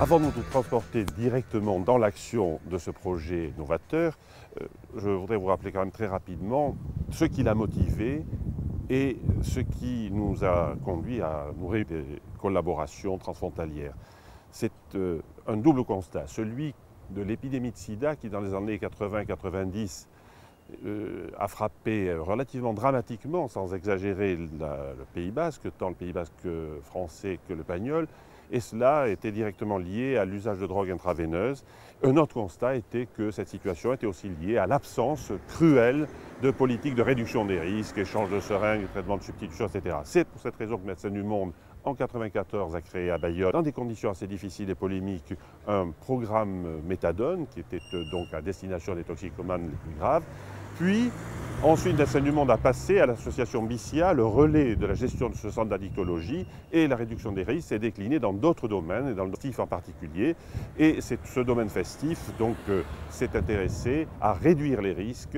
Avant de nous transporter directement dans l'action de ce projet novateur, je voudrais vous rappeler quand même très rapidement ce qui l'a motivé et ce qui nous a conduit à nourrir des collaborations transfrontalières. C'est un double constat, celui de l'épidémie de sida qui dans les années 80-90 a frappé relativement dramatiquement, sans exagérer, le Pays Basque, tant le Pays Basque français que le Pagnol, et cela était directement lié à l'usage de drogues intraveineuses. Un autre constat était que cette situation était aussi liée à l'absence cruelle de politiques de réduction des risques, échange de seringues, traitement de substitution, etc. C'est pour cette raison que Médecins du Monde, en 1994, a créé à Bayonne, dans des conditions assez difficiles et polémiques, un programme méthadone, qui était donc à destination des toxicomanes les plus graves. Puis, ensuite, Médecins du Monde a passé à l'association BICIA le relais de la gestion de ce centre d'addictologie, et la réduction des risques s'est déclinée dans d'autres domaines, et dans le festif en particulier. Et ce domaine festif s'est intéressé à réduire les risques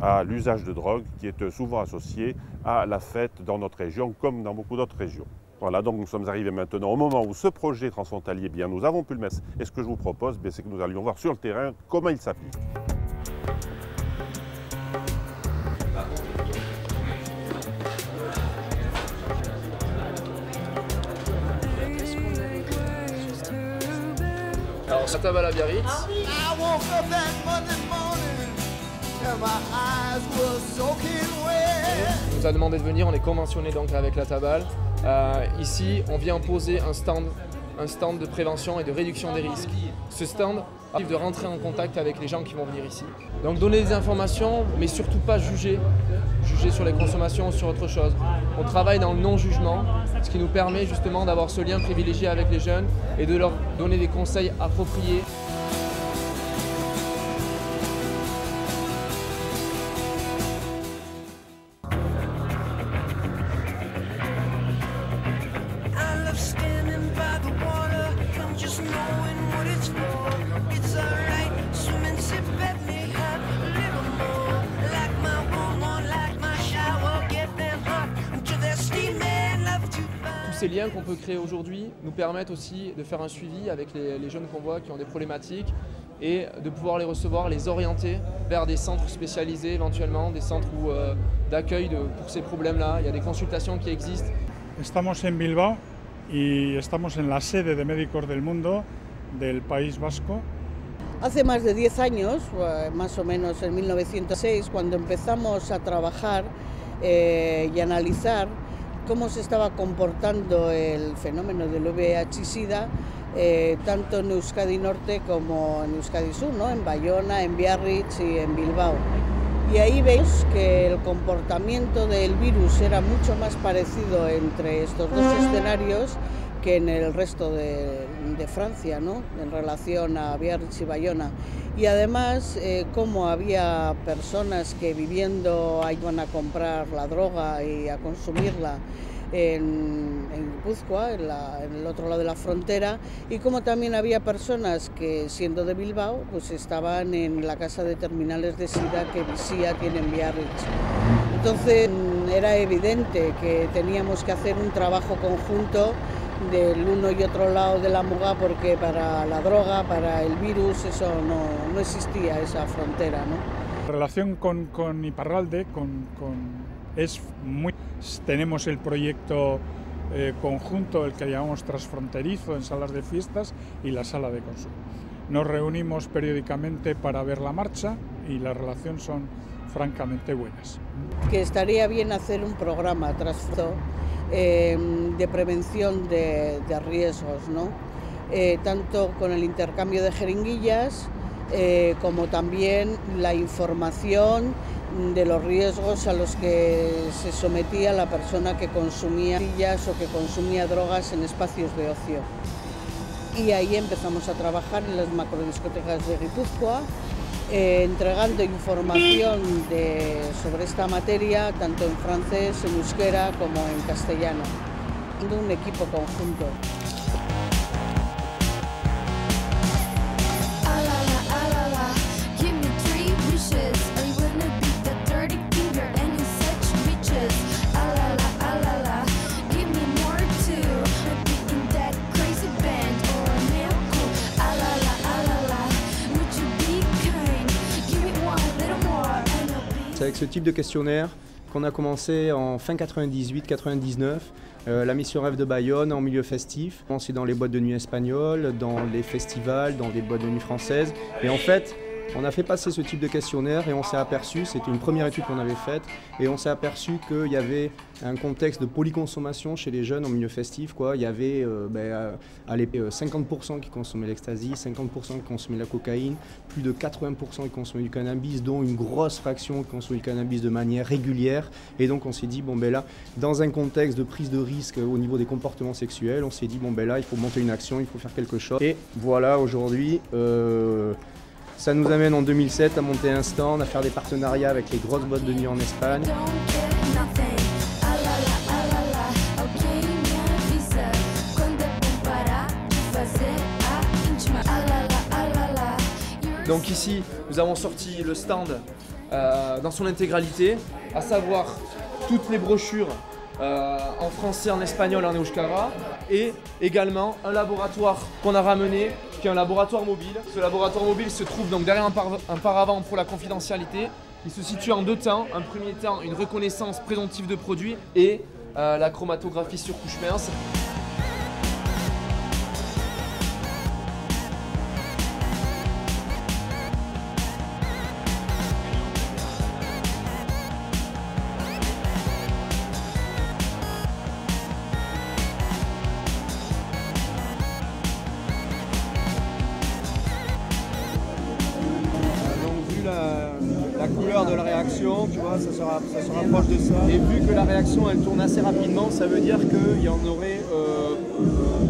à l'usage de drogue qui est souvent associé à la fête dans notre région comme dans beaucoup d'autres régions. Voilà, donc nous sommes arrivés maintenant au moment où ce projet transfrontalier, bien, nous avons pu le mettre. Et ce que je vous propose, c'est que nous allions voir sur le terrain comment il s'applique. Alors, ça table à Biarritz. On nous a demandé de venir, on est conventionné donc avec la Tabal. Ici, on vient poser un stand de prévention et de réduction des risques. Ce stand arrive de rentrer en contact avec les gens qui vont venir ici. Donc donner des informations, mais surtout pas juger sur les consommations ou sur autre chose. On travaille dans le non-jugement, ce qui nous permet justement d'avoir ce lien privilégié avec les jeunes et de leur donner des conseils appropriés. Ces liens qu'on peut créer aujourd'hui nous permettent aussi de faire un suivi avec les jeunes qu'on voit qui ont des problématiques et de pouvoir les recevoir, les orienter vers des centres spécialisés éventuellement, des centres d'accueil pour ces problèmes-là. Il y a des consultations qui existent. Estamos en Bilbao y estamos en la sede de Médicos del Mundo del País Vasco. Hace más de 10 años, más o menos en 1906, cuando empezamos a trabajar y analizar cómo se estaba comportando el fenómeno del VIH-Sida, tanto en Euskadi Norte como en Euskadi Sur, ¿no? En Bayona, en Biarritz y en Bilbao. Y ahí veis que el comportamiento del virus era mucho más parecido entre estos dos escenarios que en el resto de Francia, ¿no? En relación a Biarritz y Bayona. Y además, como había personas que viviendo iban a comprar la droga y a consumirla en Guipúzcoa, en el otro lado de la frontera, y como también había personas que, siendo de Bilbao, pues estaban en la casa de terminales de SIDA que BICIA tiene en Biarritz. Entonces era evidente que teníamos que hacer un trabajo conjunto del uno y otro lado de la muga, porque para la droga, para el virus, eso no existía, esa frontera, ¿no? La relación con Iparralde es muy... Tenemos el proyecto conjunto, el que llamamos transfronterizo, en salas de fiestas y la sala de consumo. Nos reunimos periódicamente para ver la marcha y las relaciones son francamente buenas. Que estaría bien hacer un programa transfronterizo de prevención de riesgos, ¿no? Tanto con el intercambio de jeringuillas como también la información de los riesgos a los que se sometía la persona que consumía jeringuillas o que consumía drogas en espacios de ocio. Y ahí empezamos a trabajar en las macrodiscotecas de Guipúzcoa, entregando información sobre esta materia, tanto en francés, en euskera como en castellano, un equipo conjunto. avec ce type de questionnaire qu'on a commencé en fin 98-99, la mission Rêve de Bayonne en milieu festif. C'est dans les boîtes de nuit espagnoles, dans les festivals, dans les boîtes de nuit françaises. Et en fait, on a fait passer ce type de questionnaire et on s'est aperçu, c'était une première étude qu'on avait faite, et on s'est aperçu qu'il y avait un contexte de polyconsommation chez les jeunes en milieu festif, quoi. Il y avait à l'époque 50% qui consommaient l'ecstasy, 50% qui consommaient la cocaïne, plus de 80% qui consommaient du cannabis, dont une grosse fraction qui consommait du cannabis de manière régulière. Et donc on s'est dit, bon ben là, dans un contexte de prise de risque au niveau des comportements sexuels, on s'est dit, bon ben là, il faut monter une action, il faut faire quelque chose. Et voilà, aujourd'hui, ça nous amène en 2007 à monter un stand, à faire des partenariats avec les grosses boîtes de nuit en Espagne. Donc ici, nous avons sorti le stand dans son intégralité, à savoir toutes les brochures en français, en espagnol, en euskara, et également un laboratoire qu'on a ramené, qui est un laboratoire mobile. Ce laboratoire mobile se trouve donc derrière un paravent pour la confidentialité. Il se situe en deux temps. Un premier temps, une reconnaissance présomptive de produit et la chromatographie sur couche mince. La couleur de la réaction, tu vois, ça se rapproche de ça. Et vu que la réaction elle tourne assez rapidement, ça veut dire qu'il y en aurait,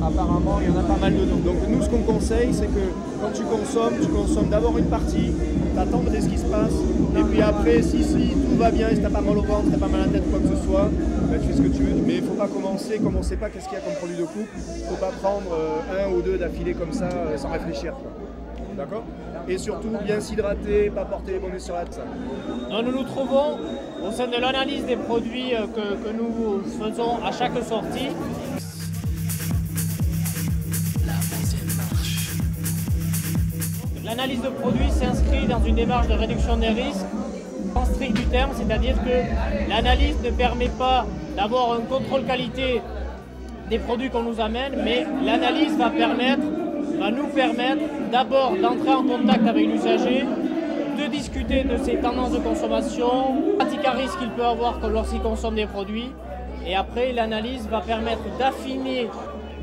apparemment, il y en a pas mal dedans. Donc nous, ce qu'on conseille, c'est que quand tu consommes d'abord une partie, tu attends de ce qui se passe, et puis après, si tout va bien, si t'as pas mal au ventre, t'as pas mal à la tête, quoi que ce soit, ben, tu fais ce que tu veux. Mais il ne faut pas commencer, comme on ne sait pas qu'est-ce qu'il y a comme produit de coupe, il ne faut pas prendre un ou deux d'affilée comme ça, sans réfléchir. D'accord ? Et surtout, bien s'hydrater, pas porter les bonnets sur la tête. Nous nous trouvons au sein de l'analyse des produits que nous faisons à chaque sortie. L'analyse de produits s'inscrit dans une démarche de réduction des risques en strict du terme, c'est-à-dire que l'analyse ne permet pas d'avoir un contrôle qualité des produits qu'on nous amène, mais l'analyse va nous permettre d'abord d'entrer en contact avec l'usager, de discuter de ses tendances de consommation, pratiques à risque qu'il peut avoir lorsqu'il consomme des produits, et après l'analyse va permettre d'affiner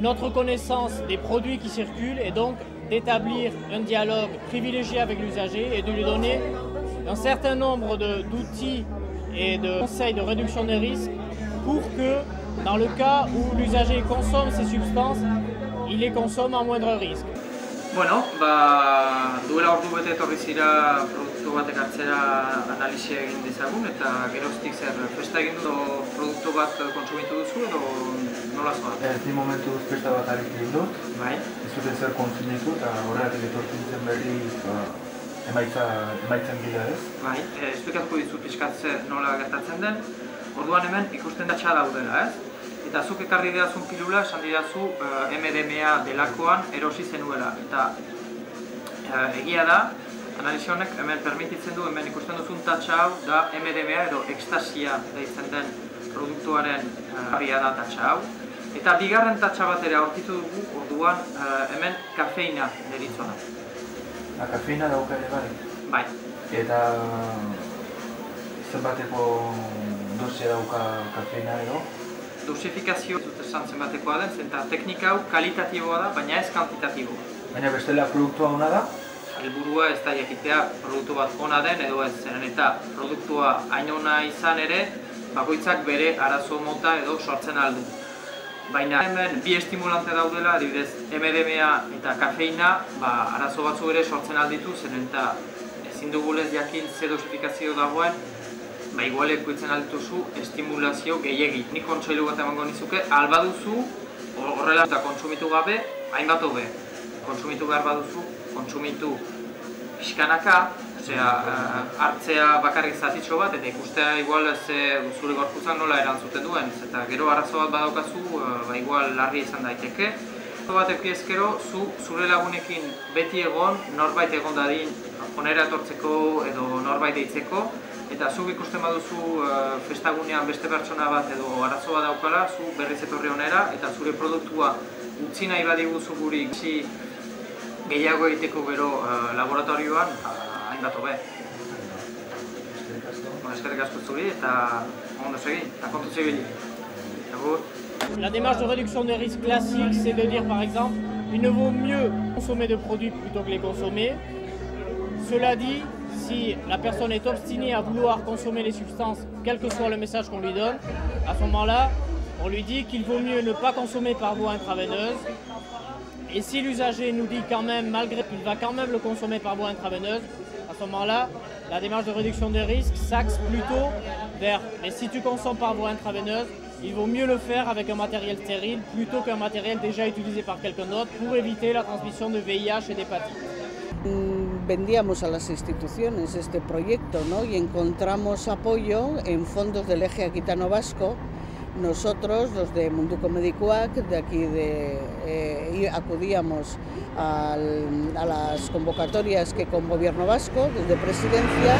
notre connaissance des produits qui circulent et donc d'établir un dialogue privilégié avec l'usager et de lui donner un certain nombre d'outils et de conseils de réduction des risques pour que, dans le cas où l'usager consomme ces substances, il les consomme à moindre risque. Bueno, duela ordu bete etorri zira produktu batek hartzera analisia egin dezagun eta geroztik zer festa egin du produktu bat kontsumitu duzu edo nola zoa? Ezin momentuz festa bat egin dut, bai. ez zuten zer kontsumitu eta horregatik etortzen zen berri emaitzen gila ez. Bai, esplikatuko dizut pixkat zer nola gertatzen den, orduan hemen ikusten da txada daudela, ez? Eta zuk ekarri didazun pilula, esan didazu MDMA delakoan erosi zenuela. Eta egia da, analisi honek hemen permititzen du, hemen ikusten duzun tatxa hau da MDMA edo ekstasia deitzen den produktuaren abia da tatxa hau. Eta bigarren tatxa bat ere aurkitu dugu, orduan hemen kafeina deritzona. Kafeina dauka ere bai? Bai. Eta zenbateko dosia dauka kafeina edo? Dosifikazio dut esan zenbatekoa den, zenta teknika hau kalitatiboa da, baina ez kantitatiboa. Baina bestela produktua ona da? Helburua ez da jakitea produktu bat ona den edo ez, zeren eta produktua hain ona izan ere, bakoitzak bere arazo mota edo sortzen aldu. Baina hemen bi estimulante daudela, adibidez MDMA eta kafeina, arazo batzu ere sortzen alditu, zeren eta ezin dugulez jakin ze dosifikazio dagoen, igual ekuitzen aldituzu estimulazio gehiegi. Nik kontseilu bat emango nizuke, albaduzu, horrela eta kontsumitu gabe, hainbat hobe. Kontsumitu behar baduzu, kontsumitu pixkanaka, hartzea bakarrik zatitxo bat, eta ikustea igual zure gorputzak nola erantzuten duen. Eta gero arazo bat badaukazu, igual larri izan daiteke. Bat ezkero, zure lagunekin beti egon, norbait egon dadin, onera etortzeko edo norbait deitzeko, eta zuk ikusten baduzu festagunean beste pertsona bat edo arazo bat daukala, zu berriz etorri honera eta zure produktua utzi nahi badiguzu guri gehiago egiteko gero laboratorioan, hainbat hobe. Eskerrik asko zuri eta ondo segi, eta kontuz ibili. La démarche de réduction des risques classique, c'est de dire par exemple, il ne vaut mieux consommer de produits plutôt que les consommer. Cela dit, si la personne est obstinée à vouloir consommer les substances, quel que soit le message qu'on lui donne, à ce moment-là, on lui dit qu'il vaut mieux ne pas consommer par voie intraveineuse. Et si l'usager nous dit quand même, malgré qu'il va quand même le consommer par voie intraveineuse, à ce moment-là, la démarche de réduction des risques s'axe plutôt vers, mais si tu consommes par voie intraveineuse, il vaut mieux le faire avec un matériel stérile plutôt qu'un matériel déjà utilisé par quelqu'un d'autre pour éviter la transmission de VIH et d'hépatite. Vendíamos a las instituciones este proyecto, ¿no? Y encontramos apoyo en fondos del eje aquitano vasco. Nosotros, los de Munduko Medikuak, de aquí acudíamos a las convocatorias que con Gobierno vasco, desde Presidencia,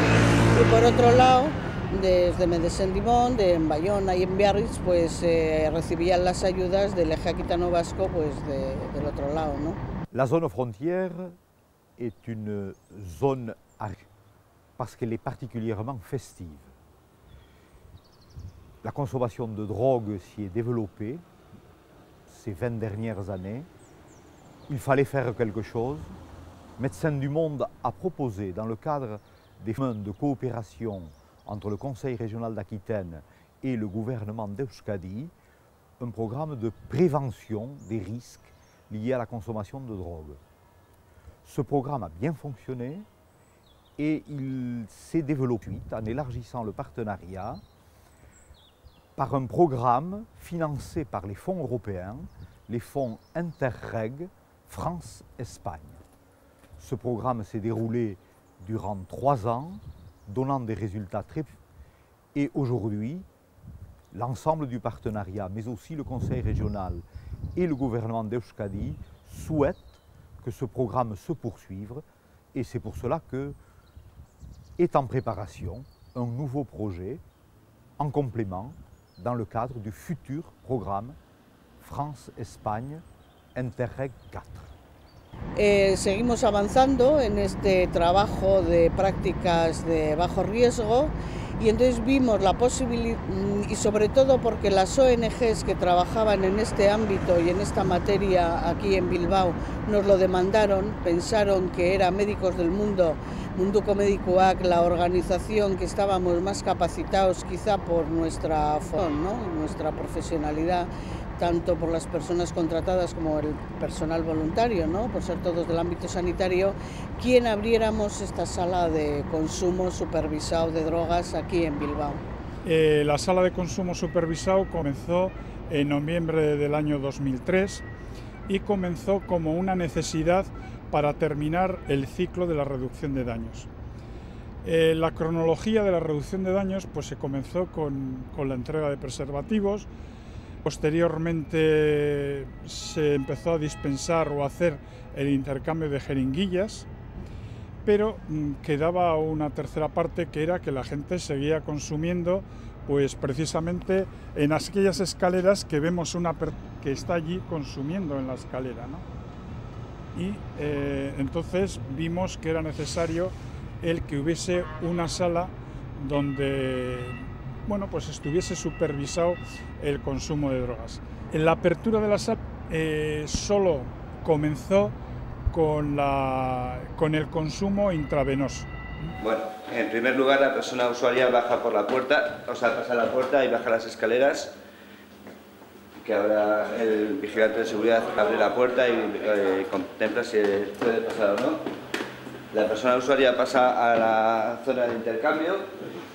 y por otro lado, desde Medecén Limón, en Bayona y en Biarritz, pues recibían las ayudas del eje aquitano vasco, pues del otro lado, ¿no? La zone frontière est une zone parce qu'elle est particulièrement festive. La consommation de drogue s'y est développée ces 20 dernières années. Il fallait faire quelque chose. Médecins du Monde a proposé, dans le cadre des chemins de coopération entre le Conseil régional d'Aquitaine et le gouvernement d'Euskadi, un programme de prévention des risques liés à la consommation de drogue. Ce programme a bien fonctionné et il s'est développé en élargissant le partenariat par un programme financé par les fonds européens, les fonds Interreg France-Espagne. Ce programme s'est déroulé durant 3 ans, donnant des résultats très... Et aujourd'hui, l'ensemble du partenariat, mais aussi le Conseil régional et le gouvernement d'Euskadi souhaitent que ce programme se poursuive et c'est pour cela que est en préparation un nouveau projet en complément dans le cadre du futur programme France-Espagne Interreg 4. Seguimos avanzando en este trabajo de prácticas de bajo riesgo y entonces vimos la posibilidad, y sobre todo porque las ONGs que trabajaban en este ámbito y en esta materia aquí en Bilbao nos lo demandaron, pensaron que era Médicos del Mundo, Munduko Medikuak, la organización que estábamos más capacitados quizá por nuestra profesionalidad, tanto por las personas contratadas como el personal voluntario, ¿no? Por ser todos del ámbito sanitario, quien abriéramos esta sala de consumo supervisado de drogas aquí en Bilbao. La sala de consumo supervisado comenzó en noviembre del año 2003 y comenzó como una necesidad para terminar el ciclo de la reducción de daños. La cronología de la reducción de daños pues, se comenzó con la entrega de preservativos. Posteriormente se empezó a dispensar o a hacer el intercambio de jeringuillas, pero quedaba una tercera parte que era que la gente seguía consumiendo pues precisamente en aquellas escaleras que vemos una persona que está allí consumiendo en la escalera, ¿no? Y entonces vimos que era necesario el que hubiese una sala donde pues estuviese supervisado el consumo de drogas. En la apertura de la sala solo comenzó con el consumo intravenoso. Bueno, en primer lugar la persona usuaria baja por la puerta, o sea, pasa la puerta y baja las escaleras, que ahora el vigilante de seguridad abre la puerta y contempla si puede pasar o no. La persona usuaria pasa a la zona de intercambio,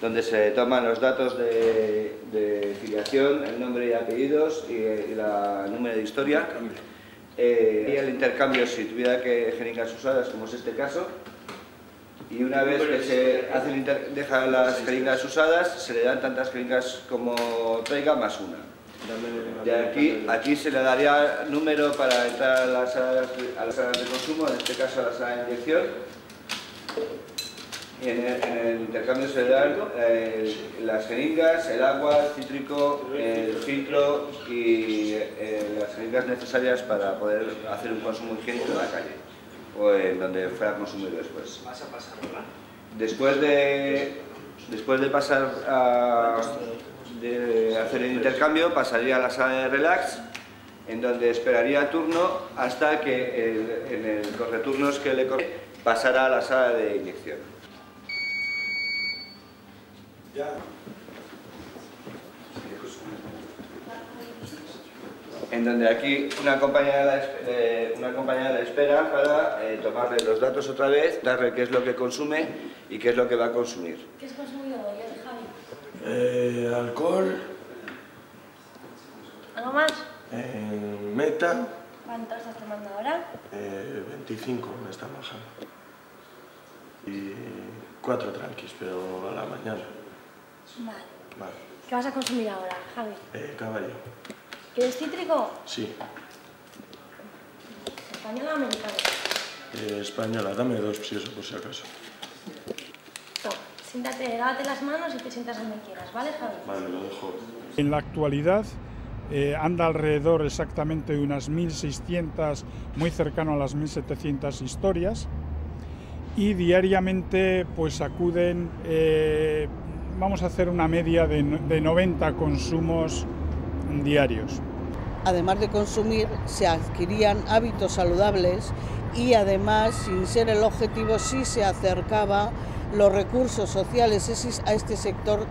donde se toman los datos de filiación, el nombre y apellidos y el número de historia. Y el intercambio, si tuviera que jeringas usadas, como es este caso, y una vez que se deja las jeringas usadas, se le dan tantas jeringas como traiga más una. De aquí se le daría número para entrar a las salas de consumo, en este caso a la sala de inyección. En el intercambio se dan las jeringas, el agua, el cítrico, el filtro y las jeringas necesarias para poder hacer un consumo higiénico en la calle o en donde fuera consumido después. ¿Vas a pasarla? Después de pasar de hacer el intercambio, pasaría a la sala de relax, en donde esperaría turno hasta que en el correturnos que le pasara a la sala de inyección. En donde aquí una compañera le espera para tomarle los datos otra vez, darle qué es lo que consume y qué es lo que va a consumir. ¿Qué has consumido hoy, Javi? Alcohol. ¿Algo más? Meta. ¿Cuánto estás tomando ahora? 25 me está bajando. Y 4 tranquis, pero a la mañana. Vale. ¿Qué vas a consumir ahora, Javi? Caballo. ¿Quieres cítrico? Sí. ¿Española o americano? Española, dame 2 si eso por si acaso. Toma, siéntate, lávate las manos y te sientas donde quieras, ¿vale, Javi? Vale, lo dejo. En la actualidad anda alrededor exactamente de unas 1.600, muy cercano a las 1.700 historias, y diariamente pues acuden, vamos a hacer una media de 90 consumos diarios. Además de consumir, se adquirían hábitos saludables y además, sin ser el objetivo, sí se acercaba los recursos sociales a este sector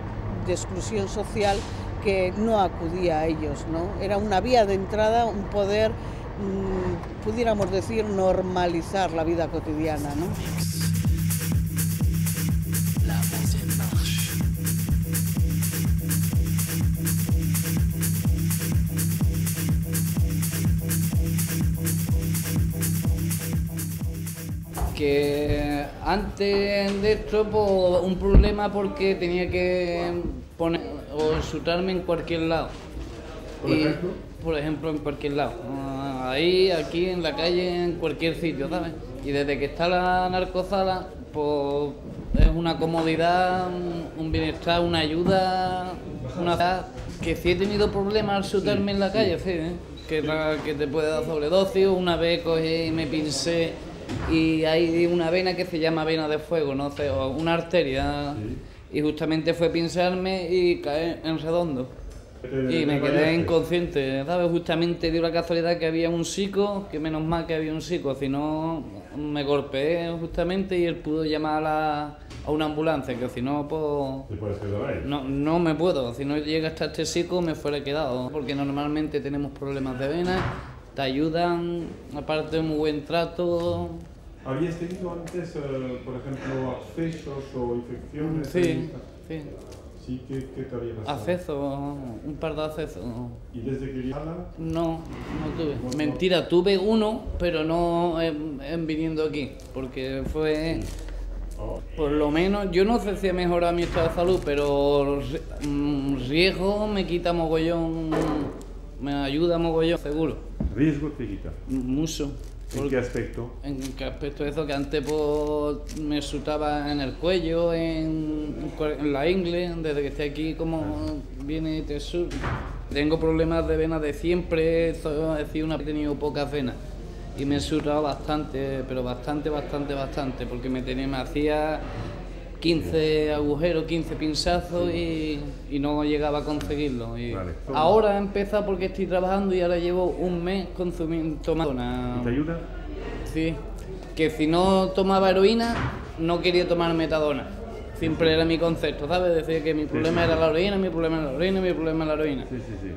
de exclusión social que no acudía a ellos, ¿no? Era una vía de entrada, un poder, pudiéramos decir, normalizar la vida cotidiana, ¿no? Que antes de esto, pues, un problema porque tenía que poner o insultarme en cualquier lado. Por ejemplo, en cualquier lado. Ahí, aquí, en la calle, en cualquier sitio, ¿sabes? Y desde que está la narcosala, pues es una comodidad, un bienestar, una ayuda, que si he tenido problemas al insultarme en la calle, sí, que te puede dar sobredosis. Una vez cogí y me pincé y hay una vena que se llama vena de fuego, no sé, o una arteria, y justamente fue pincharme y caer en redondo y me quedé inconsciente, ¿sabes? Justamente dio la casualidad que había un psico, que menos mal que había un psico, si no me golpeé justamente y él pudo llamar a una ambulancia, que si no, pues... ¿Te puedes quedar ahí? No me puedo, si no llega hasta este psico me fuera quedado, porque normalmente tenemos problemas de venas. Te ayudan, aparte de un muy buen trato. ¿Habías tenido antes, por ejemplo, accesos o infecciones? Sí. Sí, ¿qué te había pasado? Accesos, un par de accesos. ¿Y desde que No tuve. Mentira, tuve uno, pero no en viniendo aquí, porque fue... Por lo menos, yo no sé si ha mejorado mi estado de salud, pero riesgo me quita mogollón, me ayuda mogollón, seguro. ¿Riesgo te quita? Mucho. ¿En qué aspecto? ¿En qué aspecto? Eso que antes pues, me insultaba en el cuello, en la ingle, desde que estoy aquí como viene y te sur. Tengo problemas de venas de siempre, he tenido pocas venas y me he insultado bastante, pero bastante, porque me hacía 15 agujeros, 15 pinzazos y no llegaba a conseguirlo. Y vale, ahora he empezado porque estoy trabajando y ahora llevo un mes tomando una... ¿Y te ayuda? Sí, que si no tomaba heroína, no quería tomar metadona. Siempre era mi concepto, ¿sabes? Decía que mi problema era la heroína, mi problema era la heroína, mi problema era la heroína.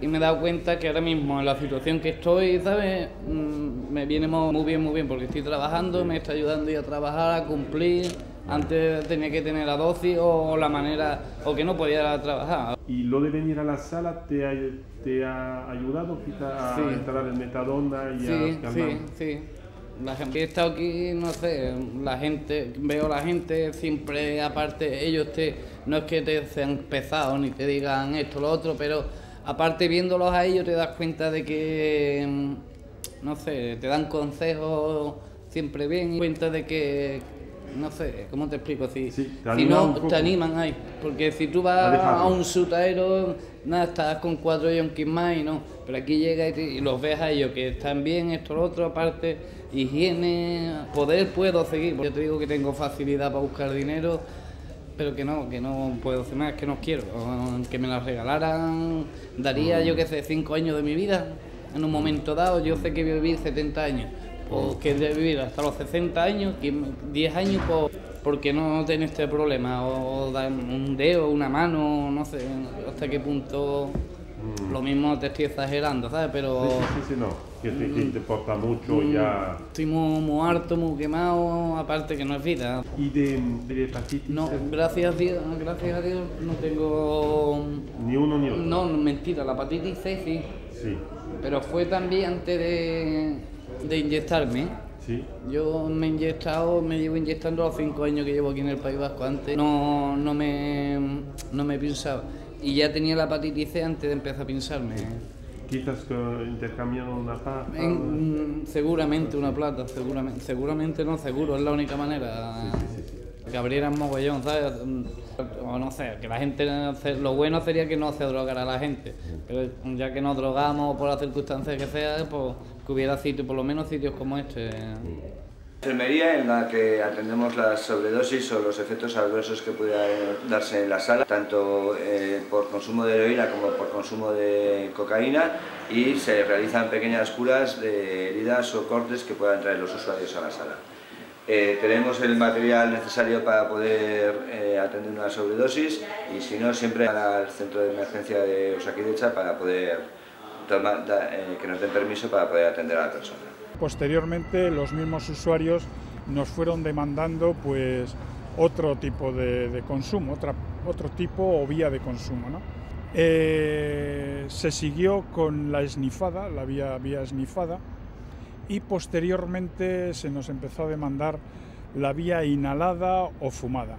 Y me he dado cuenta que ahora mismo, en la situación que estoy, ¿sabes? Me viene muy bien, porque estoy trabajando, me está ayudando a trabajar, a cumplir. Antes tenía que tener la dosis o la manera, o que no podía trabajar. ¿Y lo de venir a la sala te ha ayudado quizá a entrar en metadona y a calmar? Sí. La gente que he estado aquí, no sé, veo a la gente siempre, aparte, no es que te sean pesados ni te digan esto o lo otro, pero aparte viéndolos a ellos te das cuenta de que, no sé, te dan consejos siempre bien, y cuenta de que no sé, ¿cómo te explico? Si te no, te animan ahí. Porque si tú vas a un sutaero, nada, estás con 4 yonkis más y no. Pero aquí llegas y los ves a ellos, que están bien, esto, lo otro, aparte, higiene, poder puedo seguir. Yo te digo que tengo facilidad para buscar dinero, pero que no puedo hacer más, que no quiero. Que me las regalaran, daría, yo qué sé, 5 años de mi vida. En un momento dado, yo sé que voy a vivir 70 años. O que de vivir hasta los 60 años, 10 años, porque no tener este problema, o dar un dedo, una mano, no sé hasta qué punto. Lo mismo te estoy exagerando, ¿sabes? Pero... Sí, no, que te importa mucho ya... Estoy muy harto, muy quemado, aparte que no es vida. ¿Y de hepatitis? No, gracias a Dios no tengo... ¿Ni uno ni otro? No, mentira, la hepatitis C sí. Sí. Pero fue también antes de inyectarme. Sí. Yo me llevo inyectando a los 5 años que llevo aquí en el País Vasco. Antes no me pensaba. Y ya tenía la hepatitis C antes de empezar a pensarme. Quizás que intercambiando una plata. Seguramente una plata, seguramente no, seguro, es la única manera. Que abrieran mogollón, ¿sabes? O no sé, que la gente, lo bueno sería que no se drogara a la gente, pero ya que nos drogamos por las circunstancias que sea, pues que hubiera sitios, por lo menos sitios como este. Enfermería en la que atendemos las sobredosis o los efectos adversos que pudieran darse en la sala, tanto por consumo de heroína como por consumo de cocaína, y se realizan pequeñas curas de heridas o cortes que puedan traer los usuarios a la sala. Tenemos el material necesario para poder atender una sobredosis, y si no, siempre al centro de emergencia de Osakidetza para poder que nos den permiso para poder atender a la persona. Posteriormente, los mismos usuarios nos fueron demandando pues otro tipo de consumo, otro tipo o vía de consumo, ¿no? Se siguió con la esnifada, la vía esnifada, y posteriormente se nos empezó a demandar la vía inhalada o fumada.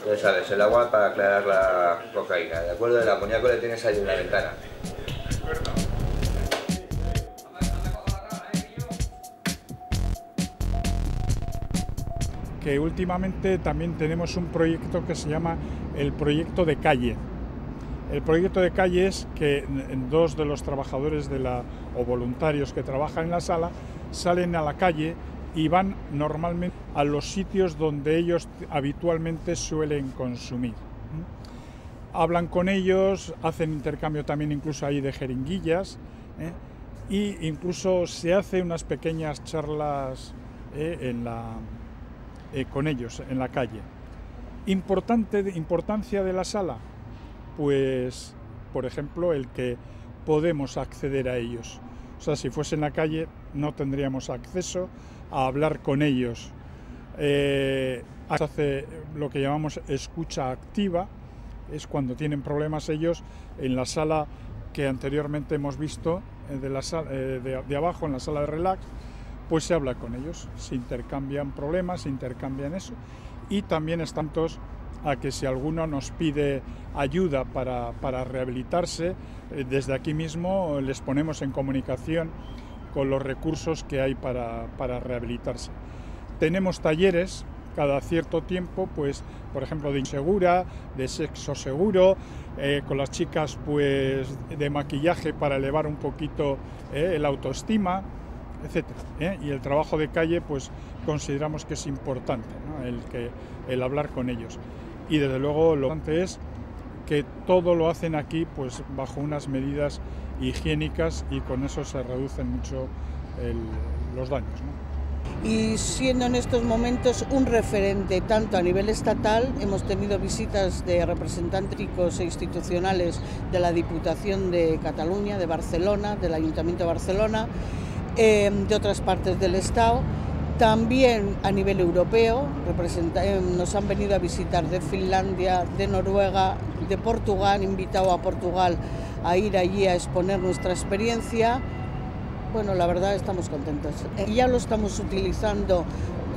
Ya sabes, el agua para aclarar la cocaína, ¿de acuerdo? El amoníaco le tienes ahí en la ventana. Que últimamente también tenemos un proyecto que se llama el proyecto de calle. El proyecto de calle es que 2 de los trabajadores o voluntarios que trabajan en la sala salen a la calle y van normalmente a los sitios donde ellos habitualmente suelen consumir. Hablan con ellos, hacen intercambio también incluso ahí de jeringuillas, y incluso se hace unas pequeñas charlas con ellos en la calle. Importancia de la sala, pues por ejemplo el que podemos acceder a ellos. O sea, si fuese en la calle no tendríamos acceso a hablar con ellos. Se hace lo que llamamos escucha activa, es cuando tienen problemas ellos en la sala que anteriormente hemos visto, de abajo, en la sala de relax, pues se habla con ellos, se intercambian problemas, se intercambian eso, y también están todos a que si alguno nos pide ayuda para rehabilitarse, desde aquí mismo les ponemos en comunicación con los recursos que hay para rehabilitarse. Tenemos talleres cada cierto tiempo, pues por ejemplo de insegura, de sexo seguro, con las chicas pues de maquillaje para elevar un poquito el autoestima, etcétera. Y el trabajo de calle pues consideramos que es importante, ¿no? el hablar con ellos. Y desde luego lo importante es que todo lo hacen aquí pues bajo unas medidas higiénicas, y con eso se reducen mucho los daños, ¿no? Y siendo en estos momentos un referente tanto a nivel estatal, hemos tenido visitas de representantes e institucionales de la Diputación de Cataluña, de Barcelona, del Ayuntamiento de Barcelona, de otras partes del Estado, también a nivel europeo. Nos han venido a visitar de Finlandia, de Noruega, de Portugal, han invitado a Portugal a ir allí a exponer nuestra experiencia. Bueno, la verdad estamos contentos. Ya lo estamos utilizando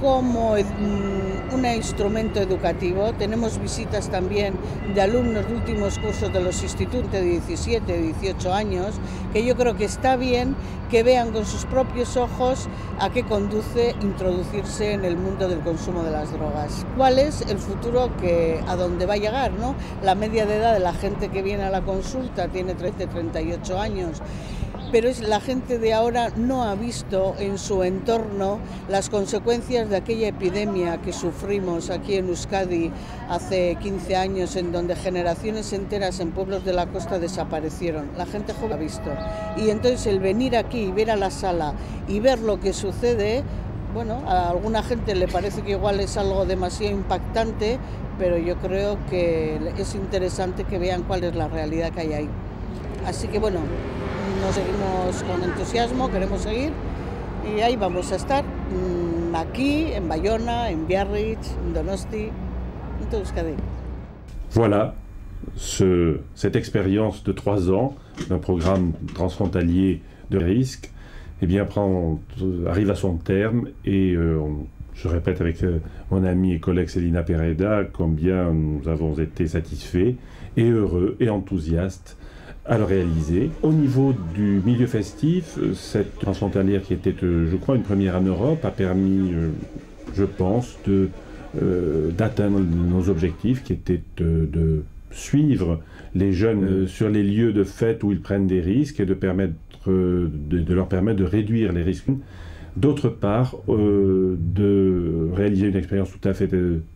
como un instrumento educativo. Tenemos visitas también de alumnos de últimos cursos de los institutos de 17, 18 años, que yo creo que está bien que vean con sus propios ojos a qué conduce introducirse en el mundo del consumo de las drogas. ¿Cuál es el futuro a dónde va a llegar, ¿no? La media de edad de la gente que viene a la consulta tiene 38 años. Pero la gente de ahora no ha visto en su entorno las consecuencias de aquella epidemia que sufrimos aquí en Euskadi hace 15 años, en donde generaciones enteras en pueblos de la costa desaparecieron. La gente joven ha visto. Y entonces el venir aquí y ver a la sala y ver lo que sucede, bueno, a alguna gente le parece que igual es algo demasiado impactante, pero yo creo que es interesante que vean cuál es la realidad que hay ahí. Así que bueno, nos seguimos con entusiasmo, queremos seguir y ahí vamos a estar, aquí, en Bayona, en Biarritz, en Donosti, en todo Euskadi. Voilà, cette expérience de 3 ans d'un programme transfrontalier de risque eh bien, arrive à son terme et je répète avec mon amie et collègue Célina Pereda combien nous avons été satisfaits et heureux et enthousiastes à le réaliser. Au niveau du milieu festif, cette transfrontalière qui était, je crois, une première en Europe, a permis, je pense, d'atteindre nos objectifs qui étaient de suivre les jeunes sur les lieux de fête où ils prennent des risques et de leur permettre de réduire les risques. D'autre part, de réaliser une expérience tout à fait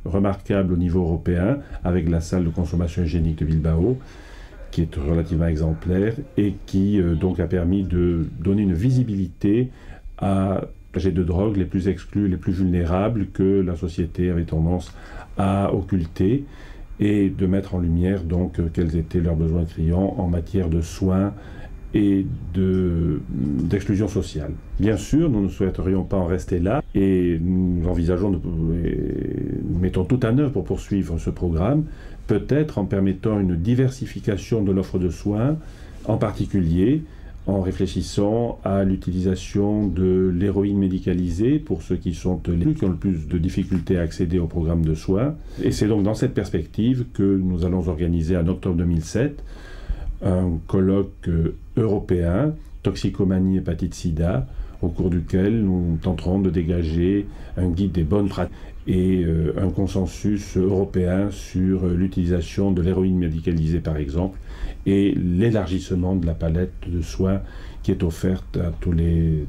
remarquable au niveau européen avec la salle de consommation hygiénique de Bilbao, qui est relativement exemplaire et qui donc a permis de donner une visibilité à les usagers de drogue les plus exclus, les plus vulnérables que la société avait tendance à occulter et de mettre en lumière donc quels étaient leurs besoins criants en matière de soins et d'exclusion sociale. Bien sûr, nous ne souhaiterions pas en rester là et nous envisageons, nous mettons tout en œuvre pour poursuivre ce programme, peut-être en permettant une diversification de l'offre de soins, en particulier en réfléchissant à l'utilisation de l'héroïne médicalisée pour ceux qui ont le plus de difficultés à accéder au programme de soins. Et c'est donc dans cette perspective que nous allons organiser en octobre 2007 un colloque européen, toxicomanie, hépatite sida, au cours duquel nous tenterons de dégager un guide des bonnes pratiques et un consensus européen sur l'utilisation de l'héroïne médicalisée par exemple et l'élargissement de la palette de soins qui est offerte à tous les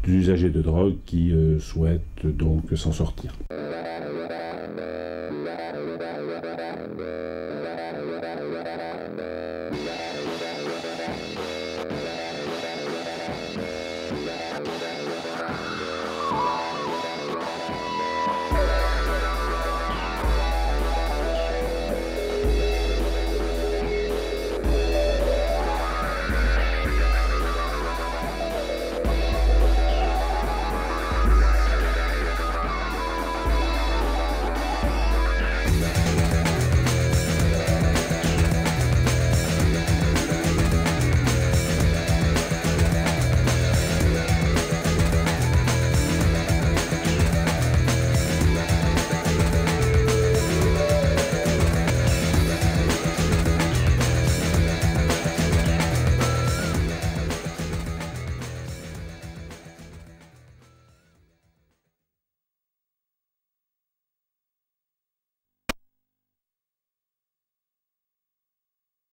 usagers de drogue qui souhaitent donc s'en sortir.